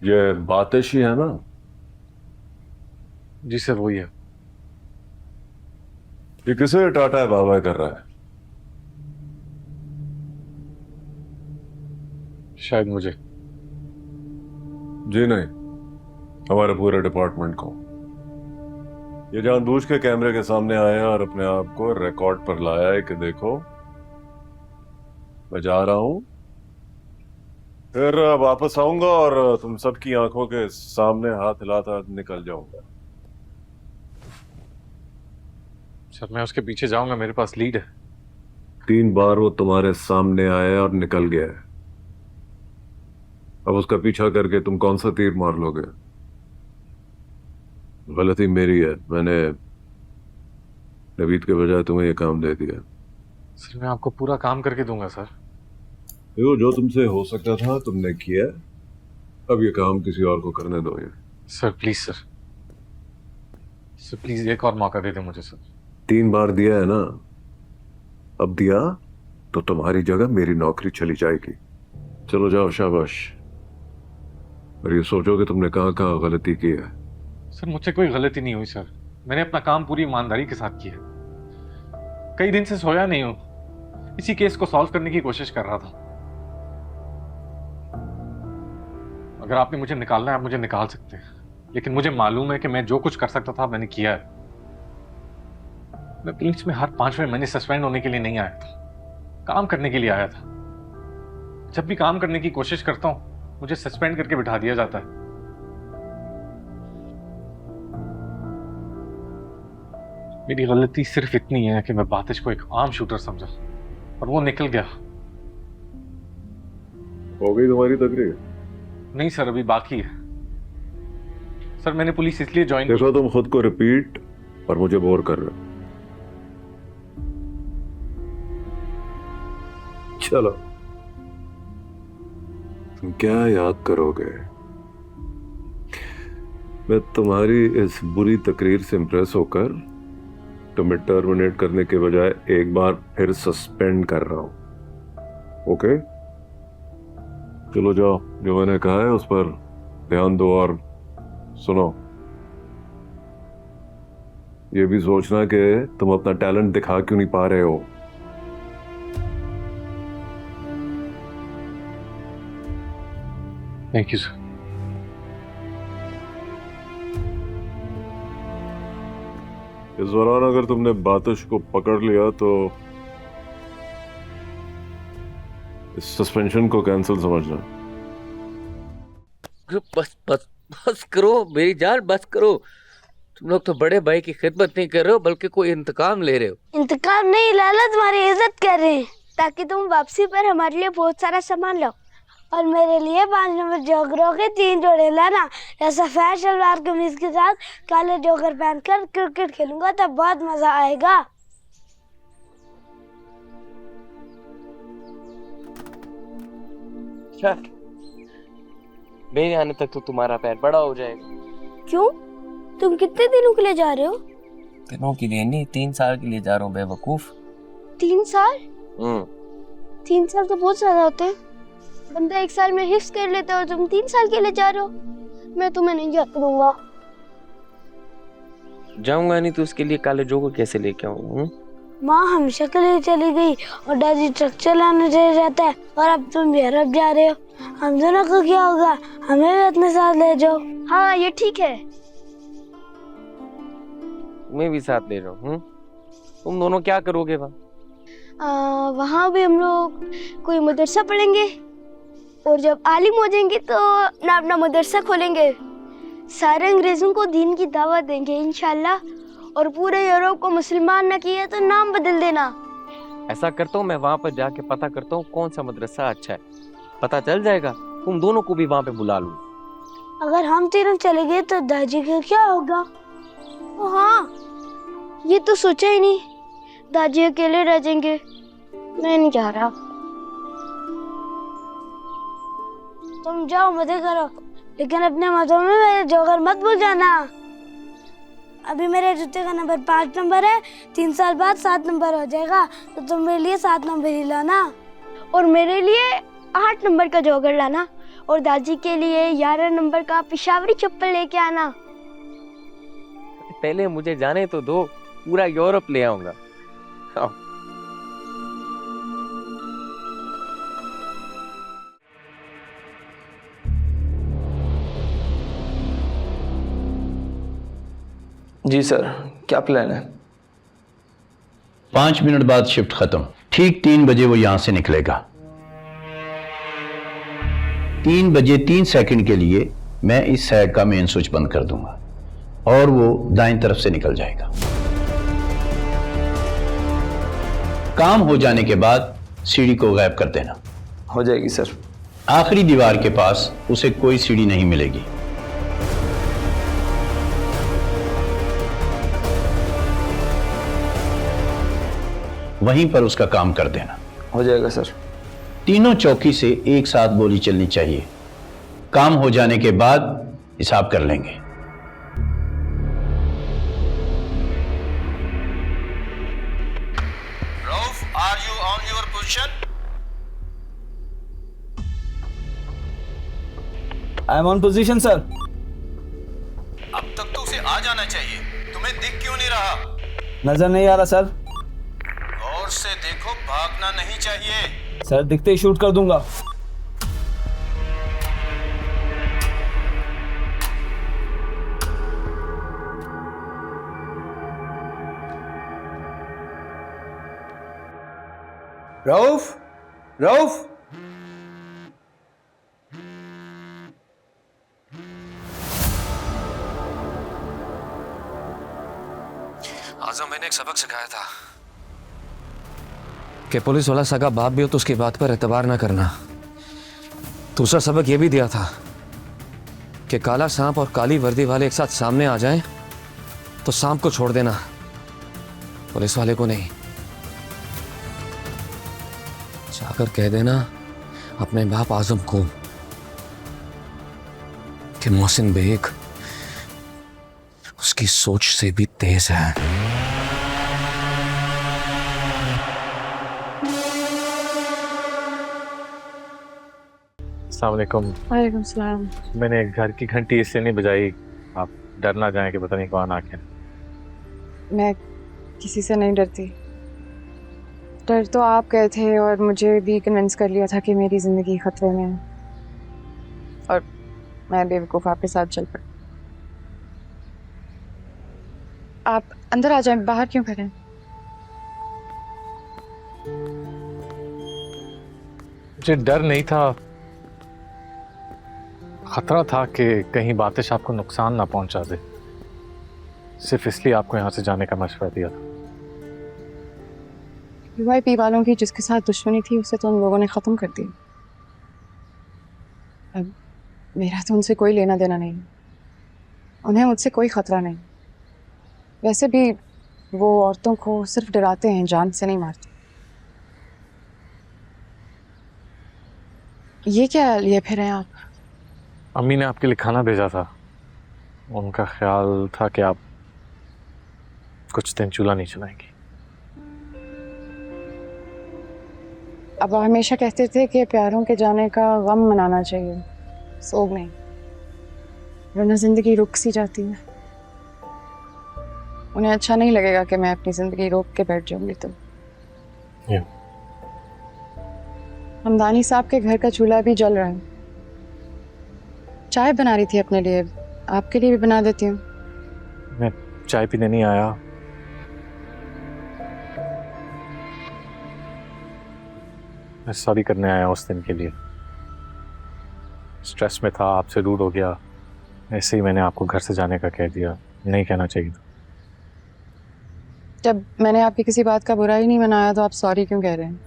ये बातिश ही है ना? जी सर वही है। ये किसे टाटा है बाबा कर रहा है? शायद मुझे। जी नहीं, हमारे पूरे डिपार्टमेंट को। ये जानबूझ के कैमरे के सामने आया और अपने आप को रिकॉर्ड पर लाया है कि देखो मैं जा रहा हूं, फिर वापस आऊंगा और तुम सबकी आंखों के सामने हाथ हिलाता निकल जाऊंगा। सर मैं उसके पीछे जाऊंगा, मेरे पास लीड है। 3 बार वो तुम्हारे सामने आया और निकल गया है। अब उसका पीछा करके तुम कौन सा तीर मार लोगे? गलती मेरी है, मैंने नवीद के बजाय तुम्हें यह काम दे दिया। सर मैं आपको पूरा काम करके दूंगा सर। देखो, जो तुमसे हो सकता था तुमने किया। अब ये काम किसी और को करने दो। ये sir please sir, sir please एक और मौका दे दे मुझे सर। 3 बार दिया है ना, अब दिया तो तुम्हारी जगह मेरी नौकरी चली जाएगी। चलो जाओ, शाबाश। और ये सोचो कि तुमने कहाँ कहाँ गलती की है। सर मुझसे कोई गलती नहीं हुई सर, मैंने अपना काम पूरी ईमानदारी के साथ किया। कई दिन से सोया नहीं हूं, इसी केस को सॉल्व करने की कोशिश कर रहा था। अगर आपने मुझे निकालना है आप मुझे निकाल सकते हैं, लेकिन मुझे मालूम है कि मैं जो कुछ कर सकता था मैंने किया है। मैं पुलिस में हर 5वें महीने सस्पेंड होने के लिए नहीं आया था, काम करने के लिए आया था। जब भी काम करने की कोशिश करता हूं मुझे सस्पेंड करके बिठा दिया जाता है। मेरी गलती सिर्फ इतनी है कि मैं बातिश को एक आम शूटर समझा और वो निकल गया। हो गई तुम्हारी तकरीर? नहीं सर, अभी बाकी है। सर मैंने पुलिस इसलिए ज्वाइन देखो, तुम खुद को रिपीट और मुझे बोर कर रहे हो। चलो, तुम क्या याद करोगे? मैं तुम्हारी इस बुरी तकरीर से इंप्रेस होकर तुम्हें टर्मिनेट करने के बजाय एक बार फिर सस्पेंड कर रहा हूं। ओके, चलो जाओ, जो मैंने कहा है उस पर ध्यान दो और सुनो। ये भी सोचना कि तुम अपना टैलेंट दिखा क्यों नहीं पा रहे हो। Thank you sir. इस दौरान अगर तुमने बातिश को पकड़ लिया तो इस सस्पेंशन को कैंसिल समझना। बस बस बस करो मेरी जान, बस करो। तुम लोग तो बड़े भाई की खिदमत नहीं कर रहे हो बल्कि कोई इंतकाम ले रहे हो। इंतकाम नहीं लाला, तुम्हारी इज्जत कर रहे हैं ताकि तुम वापसी पर हमारे लिए बहुत सारा सामान लो। और मेरे लिए 5 नंबर जोकरों के 3 जोड़े लाना। सफेद शलवार कमीज के साथ काले जोकर पहनकर क्रिकेट खेलूंगा, तब बहुत मजा आएगा। अच्छा, मेरे आने तक तो तुम्हारा पैर बड़ा हो जाएगा। क्यों? तुम कितने दिनों के लिए जा रहे हो? दिनों के लिए नहीं, 3 साल के लिए जा रहा हूँ बेवकूफ। 3 साल? 3 साल तो बहुत ज्यादा होते हैं। बंदा 1 साल में हिफ्ज कर लेता है और तुम 3 साल के लिए जा रहे हो। मैं तुम्हें नहीं जाने दूंगा। जाऊंगा नहीं तो उसके लिए काले जोकर कैसे लेके आऊँ? माँ हमेशा के लिए चली गई और दादी ट्रक चलाने चले जाता है, और अब तुम भी अरब जा रहे हो। हम दोनों को क्या होगा? हमें भी अपने साथ ले जाओ। हाँ ये ठीक है। मैं भी साथ ले रहा हूँ। तुम दोनों क्या करोगे वहाँ? वहाँ भी हम लोग कोई मदरसा पढ़ेंगे, और जब आलिम हो जाएंगे तो अपना मदरसा खोलेंगे। सारे अंग्रेजों को दीन की दावत देंगे इंशाल्लाह। और पूरे यूरोप को मुसलमान न किया तो नाम बदल देना। ऐसा करता हूँ, मैं वहाँ पर जाके पता करता हूँ कौन सा मदरसा अच्छा है। पता चल जाएगा, तुम दोनों को भी वहाँ पे बुला लूँ। अगर हम तीनों चले गए तो दादी का क्या होगा? ओ हाँ, ये तो सोचा ही नहीं। दादी अकेले रह जाएंगे। मैं नहीं जा रहा। तुम जाओ, मजे करो, लेकिन अपने मतों में मेरे जोकर मत भूल जाना। अभी मेरे जूते का नंबर 5 नंबर है, 3 साल बाद 7 नंबर हो जाएगा, तो तुम मेरे लिए 7 नंबर ही लाना। और मेरे लिए 8 नंबर का जोकर लाना। और दादी के लिए 11 नंबर का पेशावरी चप्पल लेके आना। पहले मुझे जाने तो दो, पूरा यूरोप ले आऊंगा। आओ। जी सर, क्या प्लान है? 5 मिनट बाद शिफ्ट खत्म। ठीक 3 बजे वो यहां से निकलेगा। 3 बजे 3 सेकंड के लिए मैं इस साइड का मेन स्विच बंद कर दूंगा और वो दाईं तरफ से निकल जाएगा। काम हो जाने के बाद सीढ़ी को गायब कर देना। हो जाएगी सर। आखिरी दीवार के पास उसे कोई सीढ़ी नहीं मिलेगी। वहीं पर उसका काम कर देना। हो जाएगा सर। तीनों चौकी से एक साथ गोली चलनी चाहिए। काम हो जाने के बाद हिसाब कर लेंगे। Rauf, are you on your position? I am on position sir. अब तक तो उसे आ जाना चाहिए। तुम्हें दिख क्यों नहीं रहा? नजर नहीं आ रहा सर। गौर से देखो, भागना नहीं चाहिए। सर दिखते ही शूट कर दूंगा। रऊफ, रऊफ, आजम, मैंने एक सबक सिखाया था कि पुलिस वाला सगा बाप भी हो तो उसकी बात पर एतबार ना करना। दूसरा सबक यह भी दिया था कि काला सांप और काली वर्दी वाले एक साथ सामने आ जाएं तो सांप को छोड़ देना, पुलिस वाले को नहीं। जाकर कह देना अपने बाप आजम को कि मोहसिन बेग उसकी सोच से भी तेज है। अस्सलाम वालेकुम। वालेकुम सलाम। मैंने घर की घंटी इसलिए नहीं बजाई, आप डर ना जाएं कि पता नहीं कौन आके। मैं किसी से नहीं डरती। डर तो आप गए थे और मुझे भी कन्विंस कर लिया था कि मेरी ज़िंदगी ख़तरे में है और मैं बेवकूफ़ आपके साथ चल पड़ी। आप अंदर आ जाएं, बाहर क्यों खड़े हैं? मुझे डर नहीं था, खतरा था कि कहीं बातिश आपको नुकसान ना पहुंचा दे। सिर्फ इसलिए आपको यहाँ से जाने का मशवरा दिया था। यूआईपी वालों की जिसके साथ दुश्मनी थी उसे तो उन लोगों ने ख़त्म कर दिया। अब मेरा तो उनसे कोई लेना देना नहीं, उन्हें मुझसे कोई ख़तरा नहीं। वैसे भी वो औरतों को सिर्फ डराते हैं, जान से नहीं मारते। ये क्या लिए फिर हैं आप? अम्मी ने आपके लिए खाना भेजा था, उनका ख्याल था कि आप कुछ दिन चूल्हा नहीं चलाएंगी। अब हमेशा कहते थे कि प्यारों के जाने का गम मनाना चाहिए, सोग नहीं, वरना जिंदगी रुक सी जाती है। उन्हें अच्छा नहीं लगेगा कि मैं अपनी जिंदगी रोक के बैठ जाऊंगी। तो हमदानी साहब के घर का चूल्हा भी जल रहा है। चाय बना रही थी अपने लिए, आपके लिए भी बना देती हूँ। मैं चाय पीने नहीं आया, मैं सॉरी करने आया उस दिन के लिए। स्ट्रेस में था, आपसे दूर हो गया, ऐसे ही मैंने आपको घर से जाने का कह दिया। नहीं कहना चाहिए था। जब मैंने आपकी किसी बात का बुरा ही नहीं मनाया तो आप सॉरी क्यों कह रहे हैं?